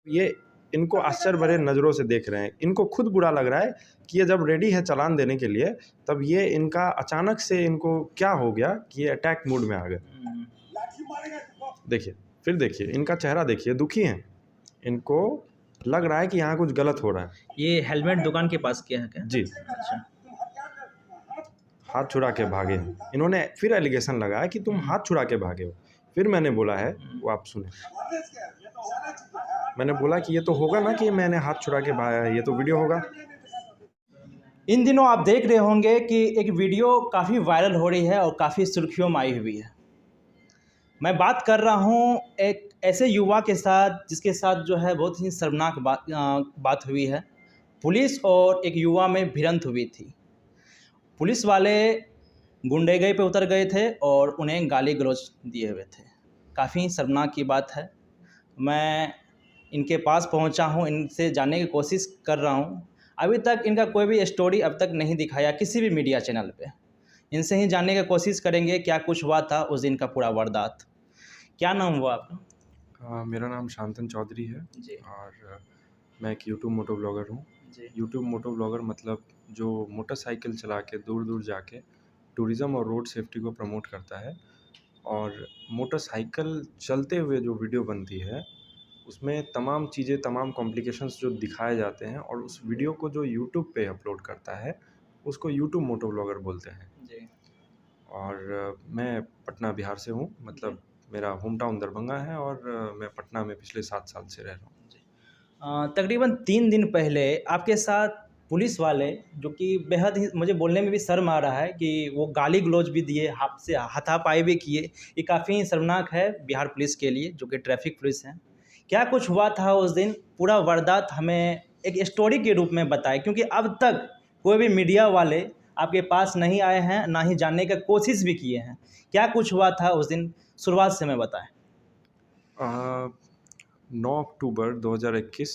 ये इनको आश्चर्य भरे नज़रों से देख रहे हैं। इनको खुद बुरा लग रहा है कि ये जब रेडी है चालान देने के लिए, तब ये इनका अचानक से इनको क्या हो गया कि ये अटैक मूड में आ गए। देखिए, फिर देखिए, इनका चेहरा देखिए, दुखी हैं। इनको लग रहा है कि यहाँ कुछ गलत हो रहा है। ये हेलमेट दुकान के पास किया है क्या? जी, अच्छा। हाथ छुड़ा के भागे हैं। इन्होंने फिर एलिगेशन लगाया कि तुम हाथ छुड़ा के भागे हो। फिर मैंने बोला है, वो आप सुने। मैंने बोला कि ये तो होगा ना कि मैंने हाथ छुड़ा के भागा है, ये तो वीडियो होगा। इन दिनों आप देख रहे होंगे कि एक वीडियो काफ़ी वायरल हो रही है और काफ़ी सुर्खियों में आई हुई है। मैं बात कर रहा हूँ एक ऐसे युवा के साथ जिसके साथ जो है बहुत ही शर्मनाक बात हुई है। पुलिस और एक युवा में भिड़ंत हुई थी। पुलिस वाले गुंडेगई पे उतर गए थे और उन्हें गाली गलौज दिए हुए थे। काफ़ी शर्मनाक की बात है। मैं इनके पास पहुंचा हूं, इनसे जानने की कोशिश कर रहा हूं। अभी तक इनका कोई भी स्टोरी अब तक नहीं दिखाया किसी भी मीडिया चैनल पे। इनसे ही जानने की कोशिश करेंगे क्या कुछ हुआ था उस दिन का पूरा वारदात। क्या नाम हुआ आपका? मेरा नाम शांतन चौधरी है जी और मैं एक यूट्यूब मोटो ब्लॉगर हूँ। जी यूट्यूब मोटो ब्लॉगर मतलब जो मोटरसाइकिल चला के दूर दूर जाके टूरिज़्म और रोड सेफ्टी को प्रमोट करता है। और मोटरसाइकिल चलते हुए जो वीडियो बनती है उसमें तमाम चीज़ें, तमाम कॉम्प्लिकेशंस जो दिखाए जाते हैं और उस वीडियो को जो यूट्यूब पे अपलोड करता है उसको यूट्यूब मोटो ब्लॉगर बोलते हैं। जी और मैं पटना बिहार से हूँ, मतलब मेरा होम टाउन दरभंगा है और मैं पटना में पिछले 7 साल से रह रहा हूँ। जी। तकरीबन 3 दिन पहले आपके साथ पुलिस वाले, जो कि बेहद ही मुझे बोलने में भी शर्म आ रहा है कि वो गाली गलौज भी दिए, हाथ से हाथापाई भी किए। ये काफ़ी शर्मनाक है बिहार पुलिस के लिए, जो कि ट्रैफिक पुलिस है। क्या कुछ हुआ था उस दिन? पूरा वारदात हमें एक स्टोरी के रूप में बताएं, क्योंकि अब तक कोई भी मीडिया वाले आपके पास नहीं आए हैं, ना ही जानने की कोशिश भी किए हैं। क्या कुछ हुआ था उस दिन, शुरुआत से हमें बताएं। 9 अक्टूबर 2021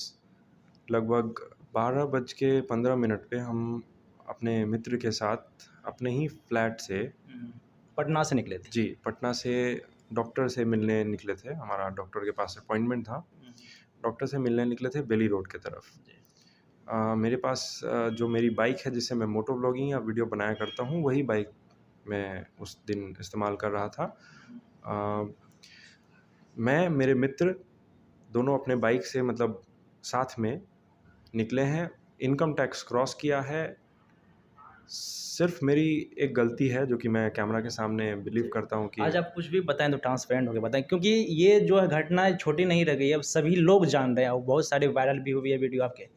लगभग 12:15 पे हम अपने मित्र के साथ अपने ही फ्लैट से पटना से निकले थे। जी, पटना से डॉक्टर से मिलने निकले थे। हमारा डॉक्टर के पास अपॉइंटमेंट था। डॉक्टर से मिलने निकले थे बेली रोड की तरफ। मेरे पास जो मेरी बाइक है जिससे मैं मोटो ब्लॉगिंग या वीडियो बनाया करता हूँ, वही बाइक मैं उस दिन इस्तेमाल कर रहा था। मैं, मेरे मित्र दोनों अपने बाइक से मतलब साथ में निकले हैं। इनकम टैक्स क्रॉस किया है। सिर्फ़ मेरी एक गलती है जो कि मैं कैमरा के सामने बिलीव करता हूँ कि आज आप कुछ भी बताएं तो ट्रांसपेरेंट होकर बताएं, क्योंकि ये जो है घटना छोटी नहीं रह गई है, अब सभी लोग जान रहे हैं और बहुत सारे वायरल भी हुई है वीडियो आपके।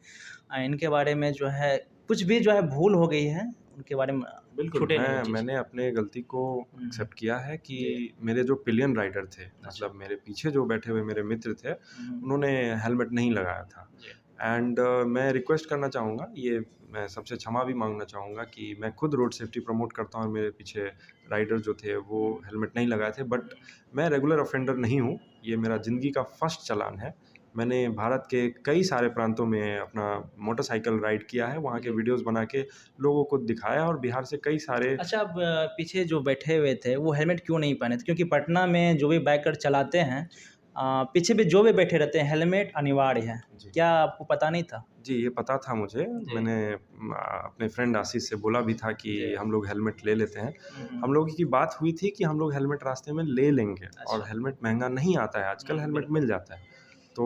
इनके बारे में जो है कुछ भी जो है भूल हो गई है, उनके बारे में बिल्कुल, छूटे नहीं वो चीज़। मैंने अपने गलती को एक्सेप्ट किया है कि जी। मेरे जो पिलियन राइडर थे, अच्छा। मतलब मेरे पीछे जो बैठे हुए मेरे मित्र थे, हम्म। उन्होंने हेलमेट नहीं लगाया था। जी। एंड मैं रिक्वेस्ट करना चाहूँगा, ये मैं सबसे क्षमा भी माँगना चाहूँगा कि मैं खुद रोड सेफ्टी प्रमोट करता हूँ और मेरे पीछे राइडर जो थे वो हेलमेट नहीं लगाए थे, बट मैं रेगुलर ऑफेंडर नहीं हूँ। ये मेरा ज़िंदगी का फर्स्ट चालान है। मैंने भारत के कई सारे प्रांतों में अपना मोटरसाइकिल राइड किया है, वहाँ के वीडियोज़ बना के लोगों को दिखाया और बिहार से कई सारे अच्छा, अब पीछे जो बैठे हुए थे वो हेलमेट क्यों नहीं पहने थे? क्योंकि पटना में जो भी बाइकर चलाते हैं, पीछे भी जो भी बैठे रहते हैं हेलमेट अनिवार्य है। जी। क्या आपको पता नहीं था? जी, ये पता था मुझे। जी। मैंने अपने फ्रेंड आशीष से बोला भी था कि जी। हम लोग हेलमेट ले लेते हैं। हम्म। हम लोगों की बात हुई थी कि हम लोग हेलमेट रास्ते में ले लेंगे और अच्छा। हेलमेट महँगा नहीं आता है, आजकल हेलमेट बिल्कुल। मिल जाता है। तो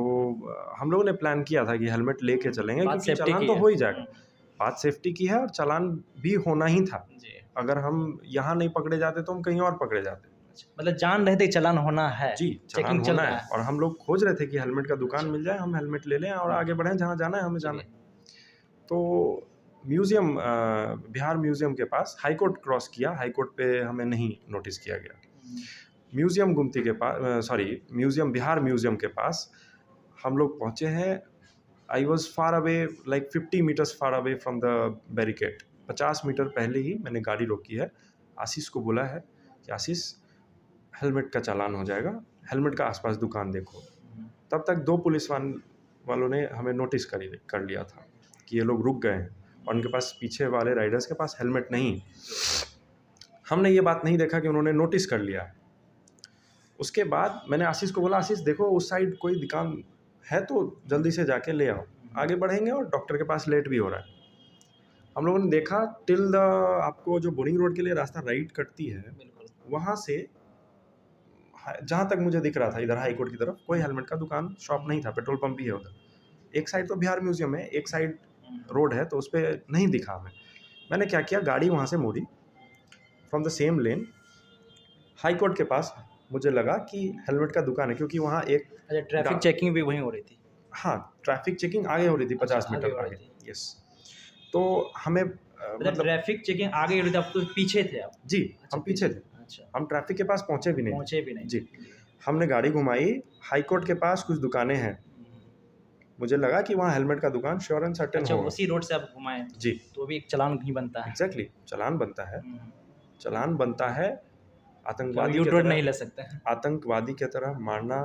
हम लोगों ने प्लान किया था कि हेलमेट लेके चलेंगे बात क्योंकि सेफ्टी चालान की तो है। हो ही जाएगा। बात सेफ्टी की है और चालान भी होना ही था। जी। अगर हम यहाँ नहीं पकड़े जाते तो हम कहीं और पकड़े जाते। अच्छा, मतलब जान रहे थे चालान होना है, जी, चालान चेकिंग चल होना है रहा है। और हम लोग खोज रहे थे कि हेलमेट का दुकान अच्छा। मिल जाए, हम हेलमेट ले लें और आगे बढ़ें, जहाँ जाना है हमें जाना चलिए। है। तो म्यूज़ियम बिहार म्यूज़ियम के पास हाई कोर्ट क्रॉस किया, हाई कोर्ट पे हमें नहीं नोटिस किया गया। म्यूज़ियम गुमती के सॉरी म्यूज़ियम बिहार म्यूज़ियम के पास हम लोग पहुँचे हैं। I was far away like 50 meters far away from the barricade. 50 meter पहले ही मैंने गाड़ी रोकी है। आशीष को बोला है कि आशीष, हेलमेट का चालान हो जाएगा, हेलमेट का आस-पास दुकान देखो। तब तक 2 पुलिस वालों ने हमें नोटिस कर लिया था कि ये लोग रुक गए हैं और उनके पास, पीछे वाले राइडर्स के पास हेलमेट नहीं। हमने ये बात नहीं देखा कि उन्होंने नोटिस कर लिया है। उसके बाद मैंने आशीष को बोला, आशीष देखो उस साइड कोई दुकान है तो जल्दी से जाके ले आओ। आगे बढ़ेंगे और डॉक्टर के पास लेट भी हो रहा है। हम लोगों ने देखा टिल द आपको जो बोरिंग रोड के लिए रास्ता राइट कटती है, वहाँ से जहाँ तक मुझे दिख रहा था इधर हाई कोर्ट की तरफ कोई हेलमेट का दुकान शॉप नहीं था, पेट्रोल पंप ही है उधर। एक साइड तो बिहार म्यूजियम है, एक साइड रोड है, तो उस पर नहीं दिखा हमें। मैंने क्या किया, गाड़ी वहाँ से मोड़ी from the same lane high court के पास। मुझे लगा कि हेलमेट का दुकान है, क्योंकि वहाँ एक ट्रैफिक चेकिंग भी वहीं हो रही थी। हाँ, ट्रैफिक चेकिंग आगे हो रही थी 50 मीटर आगे। यस, तो हमें मतलब ट्रैफिक चेकिंग आगे हो रही थी, आप तो पीछे थे आप? जी, हम पीछे थे। अच्छा, हम ट्रैफिक के पास पहुँचे भी नहीं जी। हमने गाड़ी घुमाई, हाई कोर्ट के पास कुछ दुकानें हैं, मुझे लगा कि वहाँ हेलमेट का दुकान श्योर एंड सर्टेन होगा। उसी रोड से आप घुमाए जी, तो भी एक चालान नहीं बनता है। एग्जैक्टली, चालान बनता है, चालान बनता है। आतंकवादी यू टर्न नहीं ले सकते, आतंकवादी की तरह मारना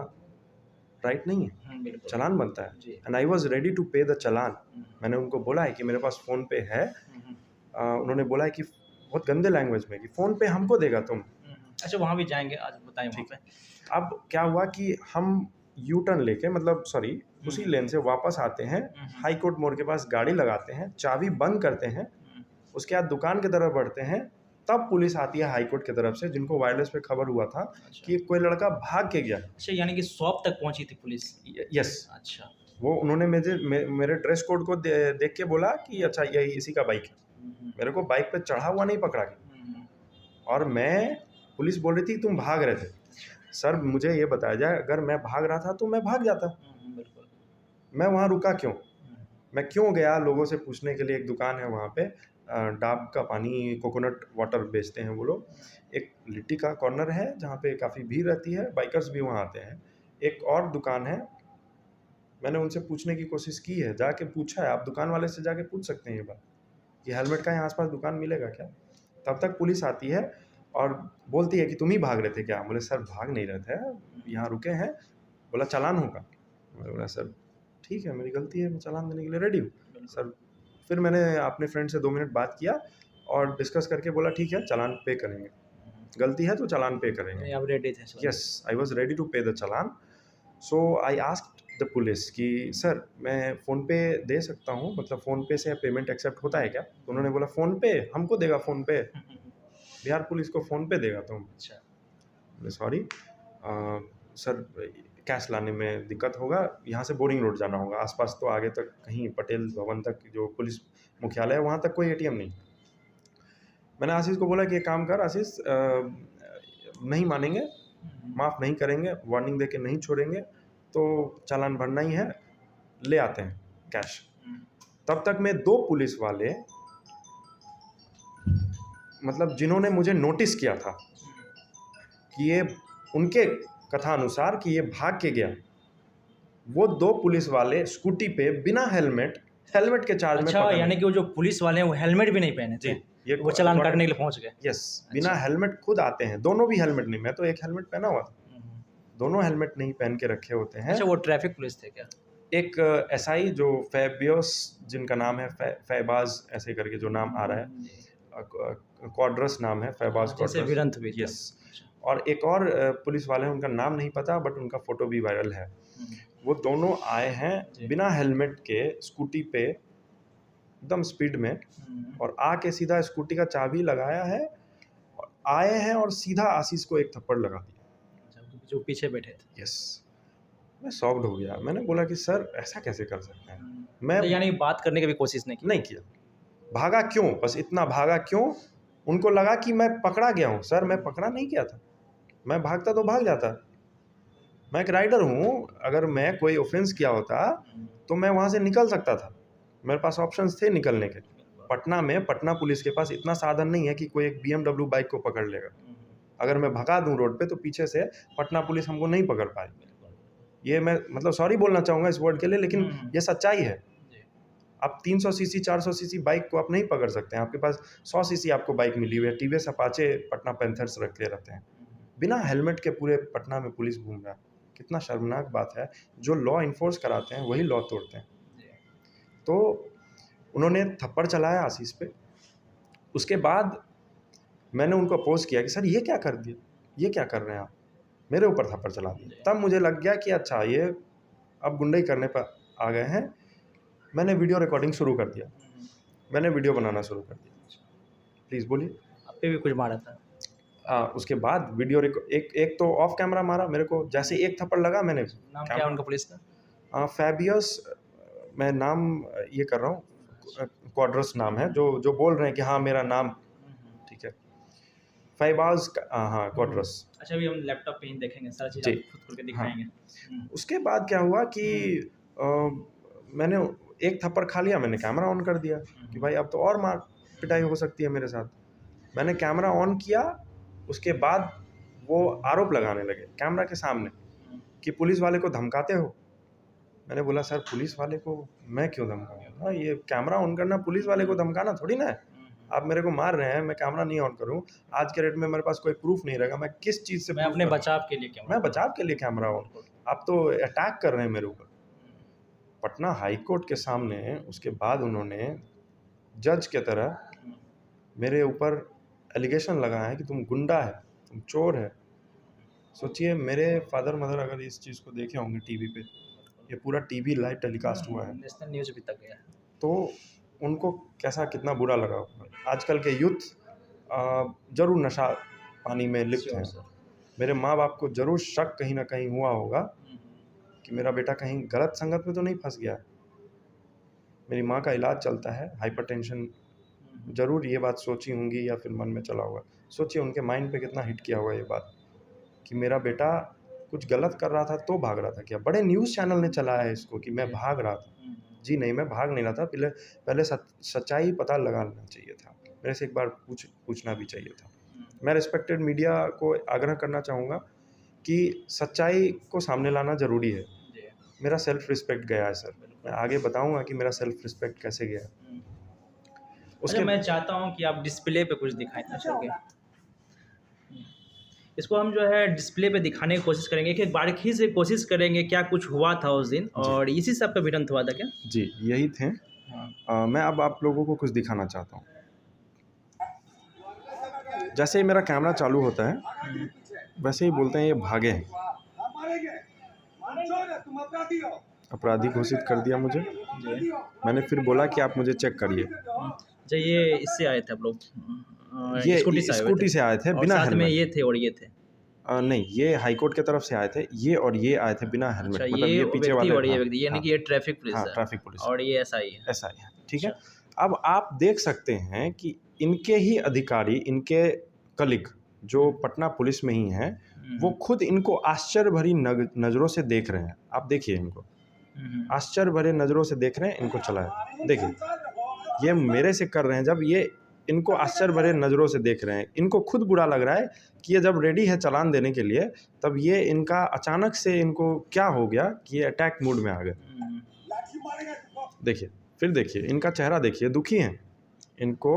राइट नहीं है, चालान बनता है। And I was ready to pay the challan. मैंने उनको बोला है कि मेरे पास फ़ोन पे है। उन्होंने बोला है कि बहुत गंदे लैंग्वेज में कि फ़ोन पे हमको देगा तुम। अच्छा, वहाँ भी जाएंगे आज, बताएं वहाँ पे। अब क्या हुआ कि हम यू टर्न लेके, मतलब सॉरी, उसी लेन से वापस आते हैं, हाई कोर्ट मोड़ के पास गाड़ी लगाते हैं, चाबी बंद करते हैं, उसके बाद दुकान की तरफ बढ़ते हैं, तब पुलिस आती है हाई कोर्ट की तरफ से, जिनको वायरलेस पे खबर हुआ था कि कोई लड़का भाग के गया। अच्छा, यानी कि शॉप तक पहुंची थी पुलिस? यस। अच्छा, वो उन्होंने मेरे ड्रेस कोड को देख के बोला कि अच्छा यही इसी का बाइक है। मेरे को बाइक पे चढ़ा हुआ नहीं पकड़ा गया, और मैं, पुलिस बोल रही थी तुम भाग रहे थे। सर मुझे ये बताया जाए, अगर मैं भाग रहा था तो मैं भाग जाता, मैं वहाँ रुका क्यों? मैं क्यों गया लोगों से पूछने के लिए? एक दुकान है वहाँ पे, डाब का पानी, कोकोनट वाटर बेचते हैं वो लोग। एक लिट्टी का कॉर्नर है जहाँ पे काफ़ी भीड़ रहती है, बाइकर्स भी वहाँ आते हैं। एक और दुकान है, मैंने उनसे पूछने की कोशिश की है, जाके पूछा है, आप दुकान वाले से जाके पूछ सकते हैं ये बात कि हेलमेट का यहाँ आसपास दुकान मिलेगा क्या। तब तक पुलिस आती है और बोलती है कि तुम ही भाग रहे थे क्या? बोले सर भाग नहीं रहे थे, यहाँ रुके हैं। बोला चालान होगा। बोला सर ठीक है, मेरी गलती है, मैं चालान देने के लिए रेडी हूँ सर। फिर मैंने अपने फ्रेंड से 2 मिनट बात किया और डिस्कस करके बोला ठीक है चालान पे करेंगे, गलती है तो चालान पे करेंगे। आप रेडी थे? Yes, I was ready to pay the challan. So I asked the police कि सर मैं फ़ोन पे दे सकता हूँ, मतलब फ़ोन पे से पेमेंट एक्सेप्ट होता है क्या? तो उन्होंने बोला फ़ोन पे हमको देगा, फ़ोन पे बिहार पुलिस को फ़ोन पे देगा तुम? अच्छा, सॉरी सर, कैश लाने में दिक्कत होगा, यहाँ से बोरिंग रोड जाना होगा, आसपास तो आगे तक कहीं पटेल भवन तक जो पुलिस मुख्यालय है वहाँ तक कोई एटीएम नहीं। मैंने आशीष को बोला कि एक काम कर आशीष, नहीं मानेंगे, माफ़ नहीं करेंगे, वार्निंग देके नहीं छोड़ेंगे, तो चालान भरना ही है, ले आते हैं कैश। तब तक में 2 पुलिस वाले, मतलब जिन्होंने मुझे नोटिस किया था कि ये उनके कथा अनुसार कि ये भाग के गया, वो 2 पुलिस वाले स्कूटी पे बिना हेलमेट के चार्ज में। अच्छा, यानी कि वो जो पुलिस वाले हैं वो हेलमेट भी नहीं पहने थे? ये वो चालान काटने के लिए पहुंच गए? यस, बिना हेलमेट खुद आते हैं, दोनों भी हेलमेट नहीं, मैं तो एक हेलमेट पहना हुआ था, दोनों हेलमेट नहीं पहन के रखे होते हैं। अच्छा, वो ट्रैफिक पुलिस थे क्या? एक एसआई जो फैबियस, जिनका नाम है फैबाज ऐसे करके जो नाम आ रहा है, क्वाड्रस नाम है, फैबाज क्वाड्रस। यस, और एक और पुलिस वाले हैं, उनका नाम नहीं पता, बट उनका फ़ोटो भी वायरल है। वो दोनों आए हैं बिना हेलमेट के स्कूटी पे एकदम स्पीड में, और आके सीधा स्कूटी का चाबी लगाया है और आए हैं और सीधा आशीष को एक थप्पड़ लगा दिया जो पीछे बैठे थे। यस, मैं शॉक्ड हो गया। मैंने बोला कि सर ऐसा कैसे कर सकते हैं? मैं यानी बात करने की भी कोशिश नहीं किया। भागा क्यों? बस इतना भागा क्यों? उनको लगा कि मैं पकड़ा गया हूँ। सर मैं पकड़ा नहीं गया था, मैं भागता तो भाग जाता, मैं एक राइडर हूँ। अगर मैं कोई ऑफेंस किया होता तो मैं वहाँ से निकल सकता था, मेरे पास ऑप्शंस थे निकलने के। पटना पुलिस के पास इतना साधन नहीं है कि कोई एक BMW बाइक को पकड़ लेगा। अगर मैं भगा दूँ रोड पे तो पीछे से पटना पुलिस हमको नहीं पकड़ पाएगी। ये मैं मतलब सॉरी बोलना चाहूँगा इस वर्ड के लिए, लेकिन ये सच्चाई है। आप 300 सीसी 400 सीसी बाइक को आप नहीं पकड़ सकते हैं। आपके पास 100 सीसी आपको बाइक मिली हुई है, टीवीएस अपाचे पटना पैंथर्स रखे रहते हैं। बिना हेलमेट के पूरे पटना में पुलिस घूम रहा है, कितना शर्मनाक बात है। जो लॉ इन्फोर्स कराते हैं वही लॉ तोड़ते हैं। तो उन्होंने थप्पड़ चलाया आशीष पे। उसके बाद मैंने उनको अपोज किया कि सर ये क्या कर दिया, ये क्या कर रहे हैं आप, मेरे ऊपर थप्पड़ चला दिया। तब मुझे लग गया कि अच्छा ये अब गुंडई करने पर आ गए हैं। मैंने वीडियो रिकॉर्डिंग शुरू कर दिया, मैंने वीडियो बनाना शुरू कर दिया। प्लीज़ बोलिए। आप पे भी कुछ मारा था? उसके बाद वीडियो एक तो ऑफ कैमरा मारा मेरे को, जैसे एक थप्पड़ लगा मैंने नाम क्या है उनका पुलिस का? फैबियस, मैं नाम ये कर रहा हूँ, क्वाड्रस नाम है, जो बोल रहे हैं कि हाँ मेरा नाम ठीक है, फैबाज, हाँ क्वाड्रस। अच्छा, अभी हम लैपटॉप पे ही देखेंगे, सारी चीज़ आप खुद करके दिखाएंगे। उसके बाद क्या हुआ कि मैंने एक थप्पड़ खा लिया, मैंने कैमरा ऑन कर दिया कि भाई अब तो और मार पिटाई हो सकती है मेरे साथ। मैंने कैमरा ऑन किया, उसके बाद वो आरोप लगाने लगे कैमरा के सामने कि पुलिस वाले को धमकाते हो। मैंने बोला सर पुलिस वाले को मैं क्यों धमकाऊंगा, ये कैमरा ऑन करना पुलिस वाले को धमकाना थोड़ी ना है। आप मेरे को मार रहे हैं, मैं कैमरा नहीं ऑन करूं, आज के रेट में मेरे पास कोई प्रूफ नहीं रहेगा, मैं किस चीज़ से मैं अपने बचाव के लिए मैं बचाव के लिए कैमरा ऑन। आप तो अटैक कर रहे हैं मेरे ऊपर। पटना हाई कोर्ट के सामने उसके बाद उन्होंने जज के तरह मेरे ऊपर एलिगेशन लगाया है कि तुम गुंडा है, तुम चोर है। सोचिए मेरे फादर मदर अगर इस चीज़ को देखे होंगे टीवी पे, ये पूरा टीवी लाइव टेलीकास्ट हुआ है, नेशनल न्यूज़ भी तक गया है, तो उनको कैसा कितना बुरा लगा होगा। आजकल के यूथ जरूर नशा पानी में लिप्त हैं। मेरे माँ बाप को जरूर शक कहीं ना कहीं हुआ होगा कि मेरा बेटा कहीं गलत संगत में तो नहीं फंस गया। मेरी माँ का इलाज चलता है, हाइपरटेंशन, जरूर ये बात सोची होंगी या फिर मन में चला होगा। सोचिए उनके माइंड पे कितना हिट किया होगा ये बात कि मेरा बेटा कुछ गलत कर रहा था तो भाग रहा था। क्या बड़े न्यूज़ चैनल ने चलाया है इसको कि मैं भाग रहा था? जी नहीं, मैं भाग नहीं रहा था। पहले सच्चाई पता लगाना चाहिए था, मेरे से एक बार पूछना भी चाहिए था। मैं रिस्पेक्टेड मीडिया को आग्रह करना चाहूँगा कि सच्चाई को सामने लाना ज़रूरी है। मेरा सेल्फ रिस्पेक्ट गया है सर, मैं आगे बताऊँगा कि मेरा सेल्फ रिस्पेक्ट कैसे गया है। उसके मैं चाहता हूँ कि आप डिस्प्ले पे कुछ दिखाएं अच्छा के। इसको हम जो है डिस्प्ले पे दिखाने की कोशिश करेंगे कि बारीकी से कोशिश करेंगे क्या कुछ हुआ था उस दिन, और इसी से आपका भिड़ंत हुआ था क्या? जी यही थे। मैं अब आप लोगों को कुछ दिखाना चाहता हूँ। जैसे ही मेरा कैमरा चालू होता है वैसे ही बोलते हैं ये भागे हैं, अपराधी घोषित कर दिया मुझे। मैंने फिर बोला कि आप मुझे चेक करिए। ये इससे आए थे आप लोग? ये स्कूटी से आए थे बिना हेलमेट। में ये थे और ये थे? नहीं, ये हाई कोर्ट की तरफ से आए थे, ये और ये आए थे बिना हेलमेट। अच्छा, मतलब ये पीछे वाले और ये व्यक्ति, यानी कि ये ट्रैफिक पुलिस है। ट्रैफिक पुलिस और ये एसआई है। एसआई है, ठीक है। अब आप देख सकते हैं कि इनके ही अधिकारी, इनके कलीग जो पटना पुलिस में ही हैं, वो खुद इनको आश्चर्य भरी नज़रों से देख रहे हैं। आप देखिए इनको आश्चर्य भरे नज़रों से देख रहे हैं, इनको चलाए देखिए, ये मेरे से कर रहे हैं। जब ये इनको आश्चर्य भरे नज़रों से देख रहे हैं, इनको खुद बुरा लग रहा है कि ये जब रेडी है चालान देने के लिए, तब ये इनका अचानक से इनको क्या हो गया कि ये अटैक मूड में आ गए। देखिए, फिर देखिए इनका चेहरा देखिए, दुखी हैं, इनको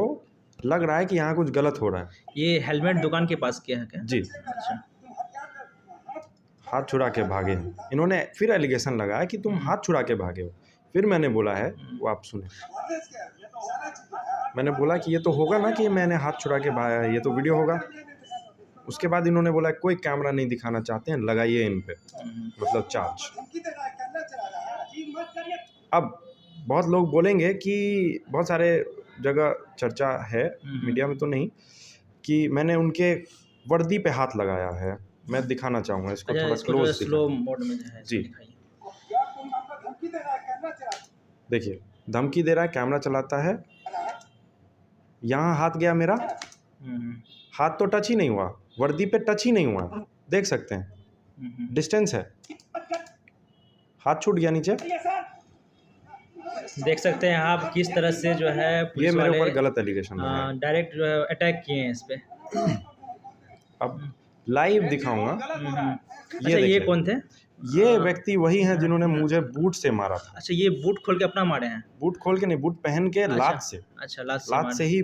लग रहा है कि यहाँ कुछ गलत हो रहा है। ये हेलमेट दुकान के पास किया है क्या? जी। अच्छा, हाथ छुड़ा के भागे हैं। इन्होंने फिर एलिगेशन लगाया कि तुम हाथ छुड़ा के भागे हो। फिर मैंने बोला है, वो आप सुने, मैंने बोला कि ये तो होगा ना कि मैंने हाथ छुड़ा के भागा है, ये तो वीडियो होगा। उसके बाद इन्होंने बोला कोई कैमरा नहीं दिखाना चाहते हैं, लगाइए इन पे, मतलब चार्ज। अब बहुत लोग बोलेंगे कि बहुत सारे जगह चर्चा है, मीडिया में तो नहीं, कि मैंने उनके वर्दी पे हाथ लगाया है। मैं दिखाना चाहूँगा इसको, थोड़ा क्लोज स्लो मोड में है जी। देखिए धमकी दे रहा है, कैमरा चलाता है, यहाँ हाथ गया मेरा, हाथ तो टच ही नहीं हुआ, वर्दी पे टच ही नहीं हुआ, देख सकते हैं डिस्टेंस है, हाथ छूट गया नीचे। देख सकते हैं आप किस तरह से जो है ये मेरे ऊपर गलत एलिगेशन है, डायरेक्ट जो है अटैक किए हैं इस पे। अब लाइव दिखाऊंगा। अच्छा, ये कौन थे? ये व्यक्ति वही हैं जिन्होंने मुझे बूट से मारा था। अच्छा, ये बूट खोल के अपना मारे हैं? बूट खोल के नहीं, बूट पहन के। अच्छा, लात से। अच्छा, लात से ही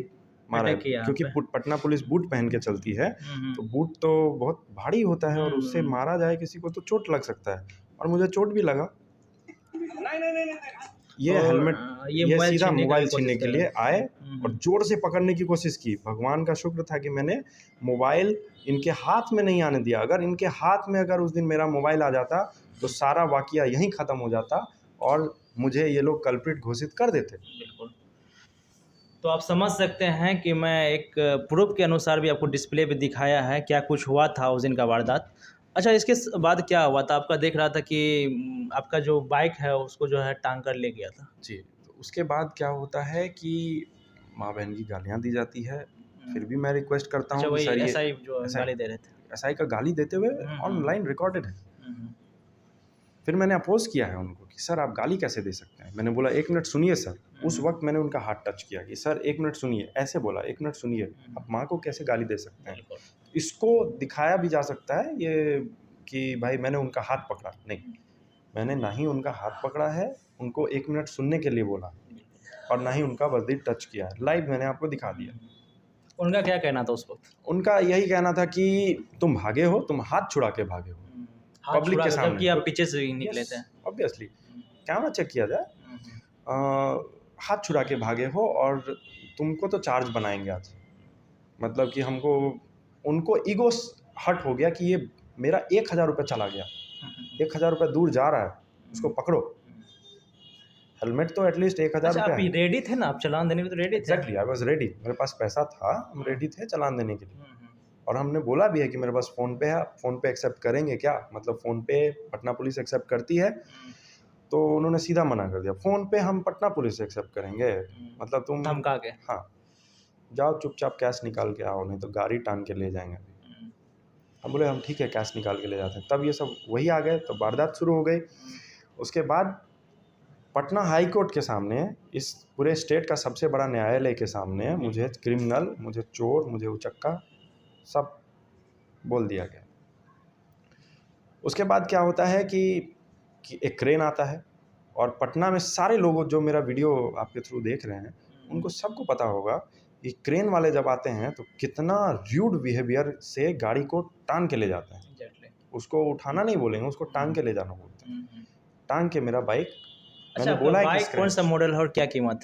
मारा है, क्योंकि पटना पुलिस बूट पहन के चलती है, तो बूट तो बहुत भारी होता है और उससे मारा जाए किसी को तो चोट लग सकता है, और मुझे चोट भी लगा। ये हेलमेट, ये सीधा मोबाइल छीनने के लिए आए और जोर से पकड़ने की कोशिश की। भगवान का शुक्र था कि मैंने मोबाइल इनके हाथ में नहीं आने दिया। अगर इनके हाथ में अगर उस दिन मेरा मोबाइल आ जाता तो सारा वाकया यहीं ख़त्म हो जाता और मुझे ये लोग कल्प्रिट घोषित कर देते। बिल्कुल। तो आप समझ सकते हैं कि मैं एक प्रूफ के अनुसार भी आपको डिस्प्ले पे दिखाया है क्या कुछ हुआ था उस दिन का वारदात। अच्छा, इसके बाद क्या हुआ था? आपका देख रहा था कि आपका जो बाइक है उसको जो है टांग कर ले गया था। जी, तो उसके बाद क्या होता है कि माँ-बहन की गालियाँ दी जाती है, फिर भी मैं रिक्वेस्ट करता अच्छा, हूँ कि वही सर ये एसआई जो एसआई गाली दे रहे थे। एसआई का गाली देते हुए ऑनलाइन रिकॉर्डेड है। हम्म। फिर मैंने अपोज़ किया है उनको कि सर आप गाली कैसे दे सकते हैं? मैंने बोला 1 मिनट सुनिए सर। उस वक़्त मैंने उनका हाथ टच किया कि सर 1 मिनट सुनिए, ऐसे बोला 1 मिनट सुनिए, आप माँ को कैसे गाली दे सकते हैं? बिल्कुल। इसको दिखाया भी जा सकता है ये कि भाई मैंने उनका हाथ पकड़ा, नहीं, मैंने ना ही उनका हाथ पकड़ा है, उनको 1 मिनट सुनने के लिए बोला और ना ही उनका वर्दी टच किया है। लाइव मैंने आपको दिखा दिया। उनका क्या कहना था उस वक्त? उनका यही कहना था कि तुम भागे हो, तुम हाथ छुड़ा के भागे हो, हाथ पब्लिक छुड़ा के कर, सामने। जबकि आप पीछे से ही निकले थे। ऑब्वियसली कैमरा चेक किया जाए। हाथ छुड़ा के भागे हो और तुमको तो चार्ज बनाएंगे आज। मतलब कि हमको उनको ईगो हर्ट हो गया कि ये मेरा 1000 रुपये चला गया, 1000 रुपये दूर जा रहा है, उसको पकड़ो। हेलमेट तो एटलीस्ट 1000 अच्छा, रुपये आप है। रेडी थे ना? आप चालान देने में तो रेडी थे। एग्जैक्टली, आई वॉज रेडी, मेरे पास पैसा था, हम रेडी थे चालान देने के लिए। और हमने बोला भी है कि मेरे पास फ़ोन पे है, फ़ोन पे एक्सेप्ट करेंगे क्या? मतलब फ़ोन पे पटना पुलिस एक्सेप्ट करती है, तो उन्होंने सीधा मना कर दिया, फ़ोन पे हम पटना पुलिस एक्सेप्ट करेंगे, मतलब तुम धमका के। हाँ, जाओ चुपचाप कैश निकाल के आओ, नहीं तो गाड़ी टान के ले जाएंगे। हम बोले हम ठीक है कैश निकाल के ले जाते हैं। तब ये सब वही आ गए, तो वारदात शुरू हो गई। उसके बाद पटना हाई कोर्ट के सामने, इस पूरे स्टेट का सबसे बड़ा न्यायालय के सामने मुझे क्रिमिनल, मुझे चोर, मुझे उचक्का सब बोल दिया गया। उसके बाद क्या होता है कि एक क्रेन आता है और पटना में सारे लोग जो मेरा वीडियो आपके थ्रू देख रहे हैं उनको सबको पता होगा कि क्रेन वाले जब आते हैं तो कितना र्यूड बिहेवियर से गाड़ी को टांग के ले जाते हैं। उसको उठाना नहीं बोलेंगे, उसको टांग के ले जाना बोलते हैं। टांग के मेरा बाइक, अच्छा, मैंने बोला है बाइक कौन सा मॉडल है और क्या कीमत?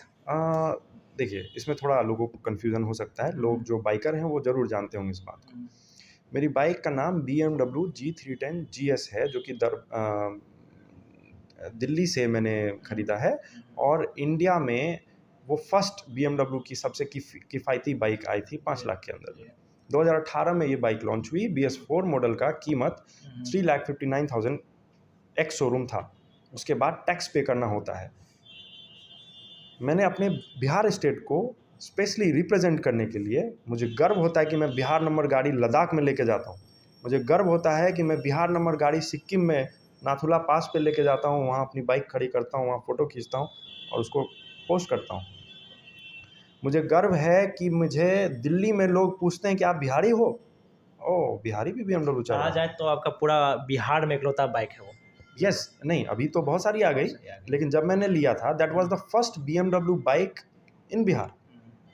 देखिए इसमें थोड़ा लोगों को कन्फ्यूज़न हो सकता है, लोग जो बाइकर हैं वो ज़रूर जानते होंगे इस बात को। मेरी बाइक का नाम BMW G310 GS है, जो कि दिल्ली से मैंने ख़रीदा है और इंडिया में वो फर्स्ट BMW की सबसे किफ़ायती बाइक आई थी 5 लाख के अंदर। 2018 में ये बाइक लॉन्च हुई। BS4 मॉडल का कीमत 3,59,000 एक्स शोरूम था। उसके बाद टैक्स पे करना होता है। मैंने अपने बिहार स्टेट को स्पेशली रिप्रेजेंट करने के लिए, मुझे गर्व होता है कि मैं बिहार नंबर गाड़ी लद्दाख में लेके जाता हूँ। मुझे गर्व होता है कि मैं बिहार नंबर गाड़ी सिक्किम में नाथुला पास पे लेके जाता हूँ, वहाँ अपनी बाइक खड़ी करता हूँ, वहाँ फ़ोटो खींचता हूँ और उसको पोस्ट करता हूँ। मुझे गर्व है कि मुझे दिल्ली में लोग पूछते हैं कि आप बिहारी हो? ओह! बिहारी भी BMW चला कहा जाए तो आपका पूरा बिहार में इकलौता बाइक है वो। यस, नहीं अभी तो बहुत सारी आ गई, लेकिन जब मैंने लिया था that was the first BMW bike in Bihar.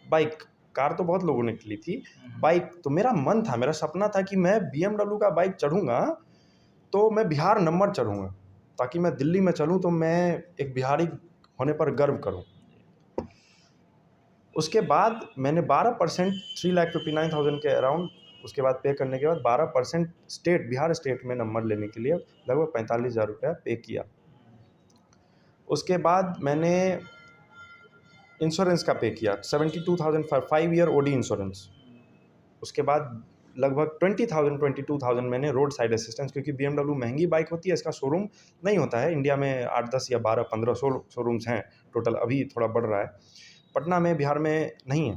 Bike, car तो बहुत लोगों ने ली थी, बाइक तो मेरा मन था, मेरा सपना था कि मैं BMW का बाइक चढ़ूँगा तो मैं बिहार नंबर चढ़ूँगा, ताकि मैं दिल्ली में चलूँ तो मैं एक बिहारी होने पर गर्व करूँ। उसके बाद मैंने 12% 3,59,000 के अराउंड, उसके बाद पे करने के बाद 12% स्टेट, बिहार स्टेट में नंबर लेने के लिए लगभग 45,000 रुपया पे किया। उसके बाद मैंने इंश्योरेंस का पे किया 72,000 फॉर 5 ईयर OD इंश्योरेंस। उसके बाद लगभग 22,000 मैंने रोड साइड असिस्टेंस, क्योंकि BMW महंगी बाइक होती है, इसका शोरूम नहीं होता है इंडिया में, 8-10 या 12-15 शोरूम्स हैं टोटल, अभी थोड़ा बढ़ रहा है। पटना में, बिहार में नहीं है,